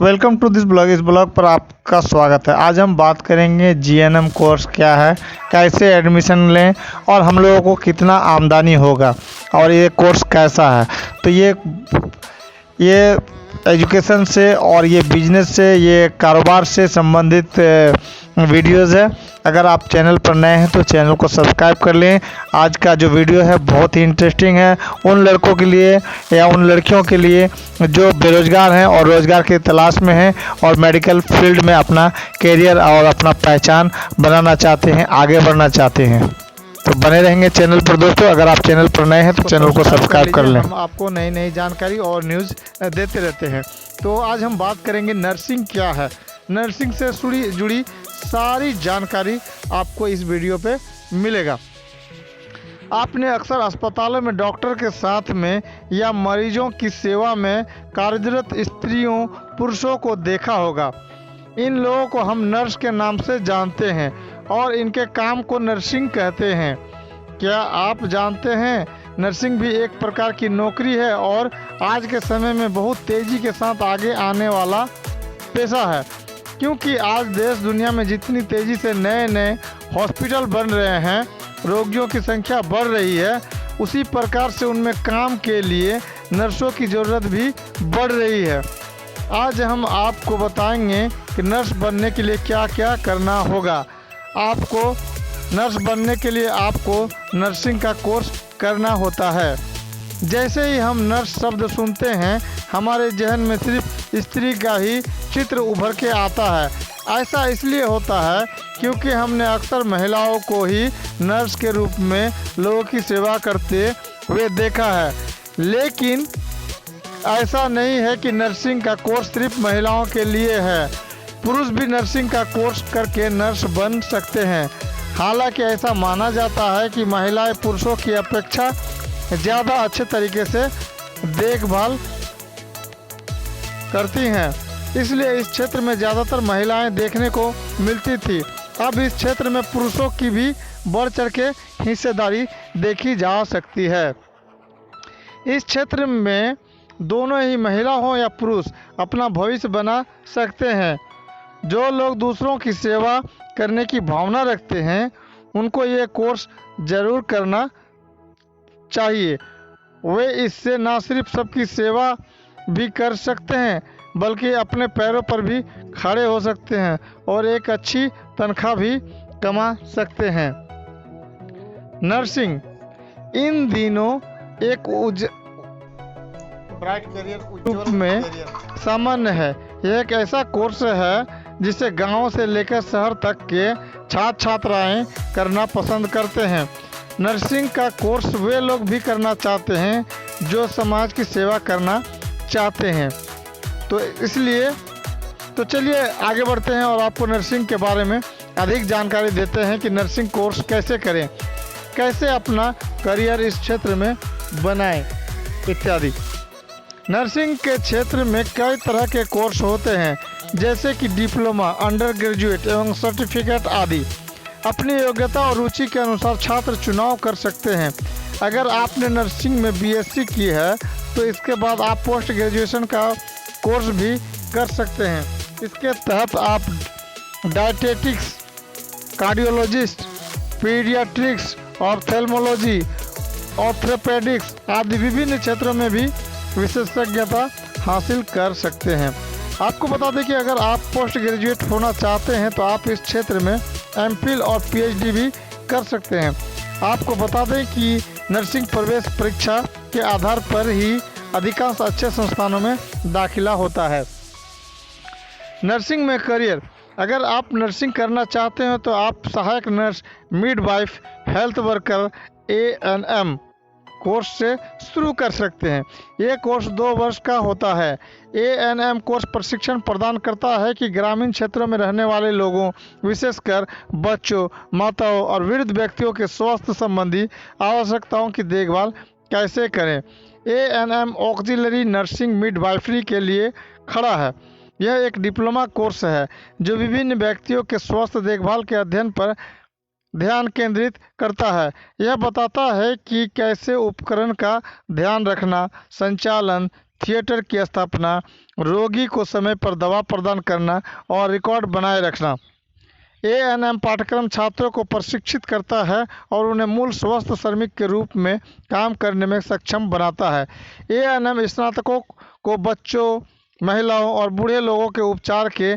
Welcome to this blog. इस blog पर आपका स्वागत है। आज हम बात करेंगे जीएनएम कोर्स क्या है, कैसे एडमिशन लें और हम लोगों को कितना आमदनी होगा और ये कोर्स कैसा है। तो ये एजुकेशन से और ये बिजनेस से, ये कारोबार से संबंधित वीडियोज़ है। अगर आप चैनल पर नए हैं तो चैनल को सब्सक्राइब कर लें। आज का जो वीडियो है बहुत ही इंटरेस्टिंग है उन लड़कों के लिए या उन लड़कियों के लिए जो बेरोज़गार हैं और रोज़गार की तलाश में हैं और मेडिकल फील्ड में अपना कैरियर और अपना पहचान बनाना चाहते हैं, आगे बढ़ना चाहते हैं। तो बने रहेंगे चैनल पर दोस्तों। अगर आप चैनल पर नए हैं तो चैनल को सब्सक्राइब कर लें। हम आपको नई नई जानकारी और न्यूज़ देते रहते हैं। तो आज हम बात करेंगे नर्सिंग क्या है। नर्सिंग से जुड़ी सारी जानकारी आपको इस वीडियो पे मिलेगा। आपने अक्सर अस्पतालों में डॉक्टर के साथ में या मरीजों की सेवा में कार्यरत स्त्रियों पुरुषों को देखा होगा। इन लोगों को हम नर्स के नाम से जानते हैं और इनके काम को नर्सिंग कहते हैं। क्या आप जानते हैं नर्सिंग भी एक प्रकार की नौकरी है और आज के समय में बहुत तेज़ी के साथ आगे आने वाला पेशा है, क्योंकि आज देश दुनिया में जितनी तेज़ी से नए नए हॉस्पिटल बन रहे हैं, रोगियों की संख्या बढ़ रही है, उसी प्रकार से उनमें काम के लिए नर्सों की ज़रूरत भी बढ़ रही है। आज हम आपको बताएंगे कि नर्स बनने के लिए क्या क्या करना होगा। आपको नर्स बनने के लिए आपको नर्सिंग का कोर्स करना होता है। जैसे ही हम नर्स शब्द सुनते हैं हमारे जहन में सिर्फ स्त्री का ही चित्र उभर के आता है। ऐसा इसलिए होता है क्योंकि हमने अक्सर महिलाओं को ही नर्स के रूप में लोगों की सेवा करते हुए देखा है। लेकिन ऐसा नहीं है कि नर्सिंग का कोर्स सिर्फ महिलाओं के लिए है। पुरुष भी नर्सिंग का कोर्स करके नर्स बन सकते हैं। हालांकि ऐसा माना जाता है कि महिलाएं पुरुषों की अपेक्षा ज़्यादा अच्छे तरीके से देखभाल करती हैं, इसलिए इस क्षेत्र में ज़्यादातर महिलाएं देखने को मिलती थी। अब इस क्षेत्र में पुरुषों की भी बढ़ चढ़ के हिस्सेदारी देखी जा सकती है। इस क्षेत्र में दोनों ही महिला हो या पुरुष अपना भविष्य बना सकते हैं। जो लोग दूसरों की सेवा करने की भावना रखते हैं उनको ये कोर्स ज़रूर करना चाहिए। वे इससे न सिर्फ सबकी सेवा भी कर सकते हैं बल्कि अपने पैरों पर भी खड़े हो सकते हैं और एक अच्छी तनख्वाह भी कमा सकते हैं। नर्सिंग इन दिनों एक ब्राइट करियर में सामान्य है। यह एक ऐसा कोर्स है जिसे गांव से लेकर शहर तक के छात्र छात्राएं करना पसंद करते हैं। नर्सिंग का कोर्स वे लोग भी करना चाहते हैं जो समाज की सेवा करना चाहते हैं। तो चलिए आगे बढ़ते हैं और आपको नर्सिंग के बारे में अधिक जानकारी देते हैं कि नर्सिंग कोर्स कैसे करें, कैसे अपना करियर इस क्षेत्र में बनाएं इत्यादि। नर्सिंग के क्षेत्र में कई तरह के कोर्स होते हैं जैसे कि डिप्लोमा, अंडर ग्रेजुएट एवं सर्टिफिकेट आदि। अपनी योग्यता और रुचि के अनुसार छात्र चुनाव कर सकते हैं। अगर आपने नर्सिंग में बीएससी की है तो इसके बाद आप पोस्ट ग्रेजुएशन का कोर्स भी कर सकते हैं। इसके तहत आप dietetics, cardiologist, paediatrics, ophthalmology, orthopaedics आदि विभिन्न क्षेत्रों में भी विशेषज्ञता हासिल कर सकते हैं। आपको बता दें कि अगर आप पोस्ट ग्रेजुएट होना चाहते हैं तो आप इस क्षेत्र में एमफिल और पीएचडी भी कर सकते हैं। आपको बता दें कि नर्सिंग प्रवेश परीक्षा के आधार पर ही अधिकांश अच्छे संस्थानों में दाखिला होता है। नर्सिंग में करियर, अगर आप नर्सिंग करना चाहते हैं तो आप सहायक nurse, midwife, health worker, ANM course से शुरू कर सकते हैं। ये कोर्स 2 वर्ष का होता है। एएनएम कोर्स प्रशिक्षण प्रदान करता है कि ग्रामीण क्षेत्रों में रहने वाले लोगों, विशेषकर बच्चों, माताओं और वृद्ध व्यक्तियों के स्वास्थ्य संबंधी आवश्यकताओं की देखभाल कैसे करें। एएनएम ऑक्सिलरी नर्सिंग मिडवाइफरी के लिए खड़ा है। यह एक डिप्लोमा कोर्स है जो विभिन्न व्यक्तियों के स्वास्थ्य देखभाल के अध्ययन पर ध्यान केंद्रित करता है। यह बताता है कि कैसे उपकरण का ध्यान रखना, संचालन, थिएटर की स्थापना, रोगी को समय पर दवा प्रदान करना और रिकॉर्ड बनाए रखना। एएनएम पाठ्यक्रम छात्रों को प्रशिक्षित करता है और उन्हें मूल स्वस्थ श्रमिक के रूप में काम करने में सक्षम बनाता है। एएनएम स्नातकों को बच्चों, महिलाओं और बूढ़े लोगों के उपचार के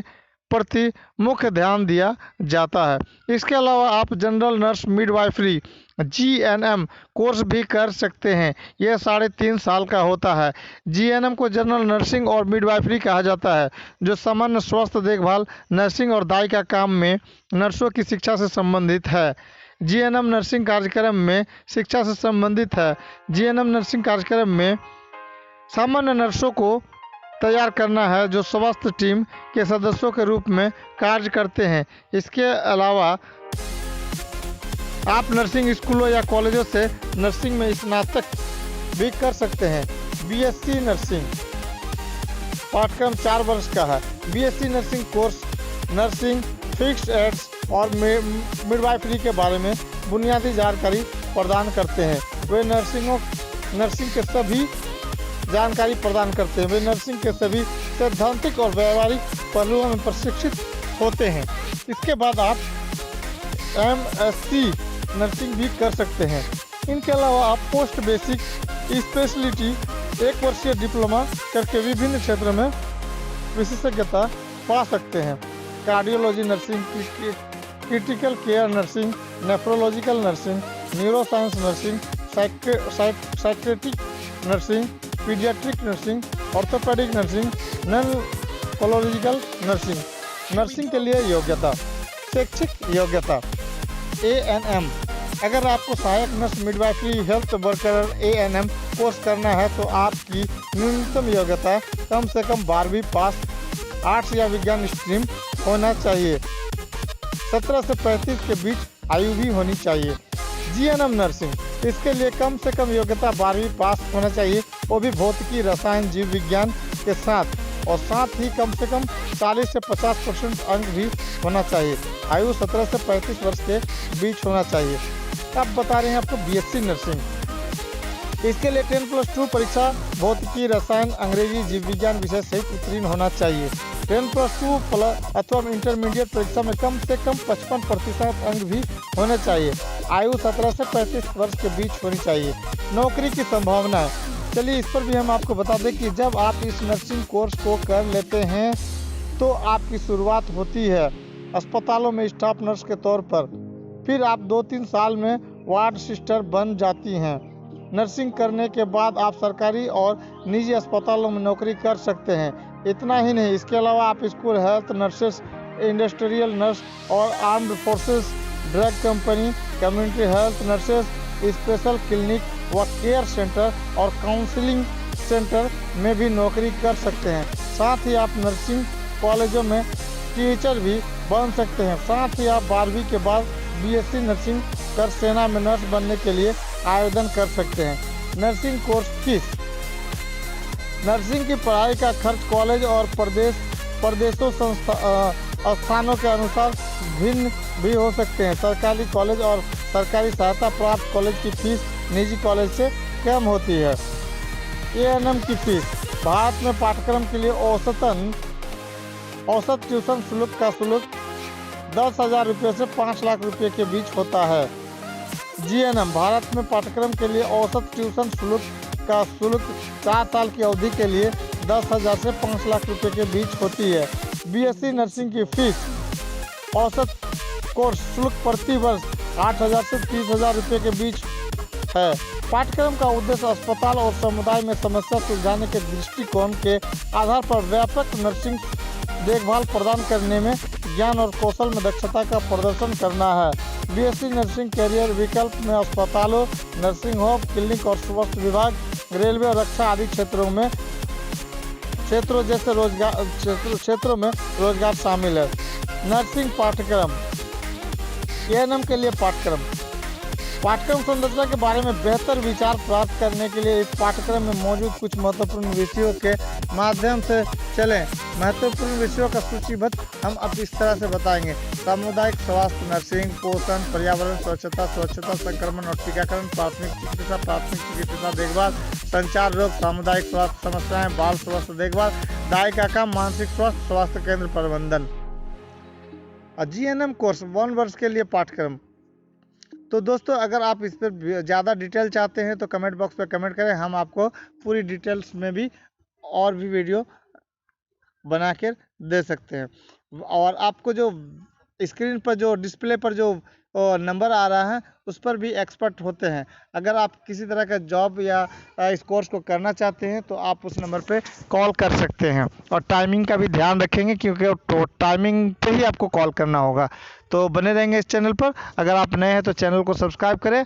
प्रति मुख्य ध्यान दिया जाता है। इसके अलावा आप general nurse midwifery GNM course भी कर सकते हैं। यह 3.5 साल का होता है। जीएनएम को जनरल नर्सिंग और मिडवाइफरी कहा जाता है, जो सामान्य स्वास्थ्य देखभाल, नर्सिंग और दाई का काम में नर्सों की शिक्षा से संबंधित है। जीएनएम नर्सिंग कार्यक्रम में शिक्षा से संबंधित है। जीएनएम नर्सिंग कार्यक्रम में सामान्य नर्सों को तैयार करना है जो स्वास्थ्य टीम के सदस्यों के रूप में कार्य करते हैं। इसके अलावा आप नर्सिंग स्कूलों या कॉलेजों से नर्सिंग में स्नातक भी कर सकते हैं। बीएससी नर्सिंग पाठ्यक्रम 4 वर्ष का है। BSc nursing course nursing, fixed aids और मिडवाइफरी के बारे में बुनियादी जानकारी प्रदान करते हैं। वे नर्सिंग के सभी जानकारी प्रदान करते हैं। वे नर्सिंग के सभी सैद्धांतिक और व्यावहारिक पहलुओं में प्रशिक्षित होते हैं। इसके बाद आप एमएससी नर्सिंग भी कर सकते हैं। इनके अलावा आप पोस्ट बेसिक स्पेशलिटी 1 वर्षीय डिप्लोमा करके विभिन्न क्षेत्रों में विशेषज्ञता पा सकते हैं। Cardiology nursing, critical care nursing, nephrological nursing, neuroscience nursing, psychiatric nursing, paediatric nursing, orthopaedic nursing, non oncological nursing. Nursing के लिए योग्यता, शैक्षिक योग्यता एएनएम। अगर आपको सहायक nurse, midwifery, health worker ANM course करना है तो आपकी न्यूनतम योग्यता कम से कम 12वीं पास, आर्ट्स या विज्ञान स्ट्रीम होना चाहिए। 17 से 35 के बीच आयु भी होनी चाहिए। जीएनएम नर्सिंग, इसके लिए कम से कम योग्यता 12वीं पास होना चाहिए, वो भी भौतिकी, रसायन, जीव विज्ञान के साथ, और साथ ही कम से कम 40 से 50% अंक भी होना चाहिए। आयु 17 से 35 वर्ष के बीच होना चाहिए। अब बता रहे हैं आपको बीएससी नर्सिंग। इसके लिए 10+2 परीक्षा भौतिकी, रसायन, अंग्रेजी, जीव विज्ञान विषय सहित उत्तीर्ण होना चाहिए। 10+2 अथवा इंटरमीडिएट परीक्षा में कम से कम 55% अंक भी होने चाहिए। आयु 17 से 35 वर्ष के बीच होनी चाहिए। नौकरी की संभावना है, चलिए इस पर भी हम आपको बता दें कि जब आप इस नर्सिंग कोर्स को कर लेते हैं तो आपकी शुरुआत होती है अस्पतालों में स्टाफ नर्स के तौर पर। फिर आप 2-3 साल में वार्ड सिस्टर बन जाती हैं। नर्सिंग करने के बाद आप सरकारी और निजी अस्पतालों में नौकरी कर सकते हैं। इतना ही नहीं, इसके अलावा आप school health nurses, industrial nurse और armed forces, drug company, community health nurses, special clinic व केयर सेंटर और काउंसलिंग सेंटर में भी नौकरी कर सकते हैं। साथ ही आप नर्सिंग कॉलेजों में टीचर भी बन सकते हैं। साथ ही आप 12वीं के बाद बीएससी नर्सिंग कर सेना में नर्स बनने के लिए आवेदन कर सकते हैं। नर्सिंग कोर्स फीस, नर्सिंग की पढ़ाई का खर्च कॉलेज और प्रदेशों स्थानों के अनुसार भिन्न भी हो सकते हैं। सरकारी कॉलेज और सरकारी सहायता प्राप्त कॉलेज की फीस निजी कॉलेज से कम होती है। एएनएम की फीस, भारत में पाठ्यक्रम के लिए औसत ट्यूशन शुल्क का शुल्क 10,000 रुपये से 5 लाख रुपये के बीच होता है। जीएनएम, भारत में पाठ्यक्रम के लिए औसत ट्यूशन शुल्क का शुल्क 4 साल की अवधि के लिए 10,000 से 5 लाख रुपये के बीच होती है। बीएससी नर्सिंग की फीस, औसत कोर्स शुल्क प्रति वर्ष 8,000 से 30,000 रुपये के बीच है। पाठ्यक्रम का उद्देश्य अस्पताल और समुदाय में समस्या सुलझाने के दृष्टिकोण के आधार पर व्यापक नर्सिंग देखभाल प्रदान करने में ज्ञान और कौशल में दक्षता का प्रदर्शन करना है। बीएससी नर्सिंग कैरियर विकल्प में अस्पतालों, नर्सिंग होम, क्लिनिक और स्वास्थ्य विभाग, रेलवे और रक्षा आदि क्षेत्रों में रोजगार शामिल है। नर्सिंग पाठ्यक्रम, एएनएम के लिए पाठ्यक्रम संरचना के बारे में बेहतर विचार प्राप्त करने के लिए इस पाठ्यक्रम में मौजूद कुछ महत्वपूर्ण विषयों के माध्यम से चलें। महत्वपूर्ण विषयों का सूचीबद्ध हम अब इस तरह से बताएंगे। सामुदायिक स्वास्थ्य, नर्सिंग, पोषण, पर्यावरण, स्वच्छता संक्रमण और टीकाकरण, प्राथमिक चिकित्सा देखभाल, संचार रोग, सामुदायिक स्वास्थ्य समस्याएं, बाल स्वास्थ्य देखभाल, दाई का काम, मानसिक स्वास्थ्य, स्वास्थ्य केंद्र प्रबंधन। GNM कोर्स 1 वर्ष के लिए पाठ्यक्रम। तो दोस्तों अगर आप इस पर ज़्यादा डिटेल चाहते हैं तो कमेंट बॉक्स में कमेंट करें, हम आपको पूरी डिटेल्स में भी और भी वीडियो बना कर दे सकते हैं। और आपको जो स्क्रीन पर जो डिस्प्ले पर जो नंबर आ रहा है उस पर भी एक्सपर्ट होते हैं। अगर आप किसी तरह का जॉब या इस कोर्स को करना चाहते हैं तो आप उस नंबर पे कॉल कर सकते हैं। और टाइमिंग का भी ध्यान रखेंगे क्योंकि तो टाइमिंग पे ही आपको कॉल करना होगा। तो बने रहेंगे इस चैनल पर। अगर आप नए हैं तो चैनल को सब्सक्राइब करें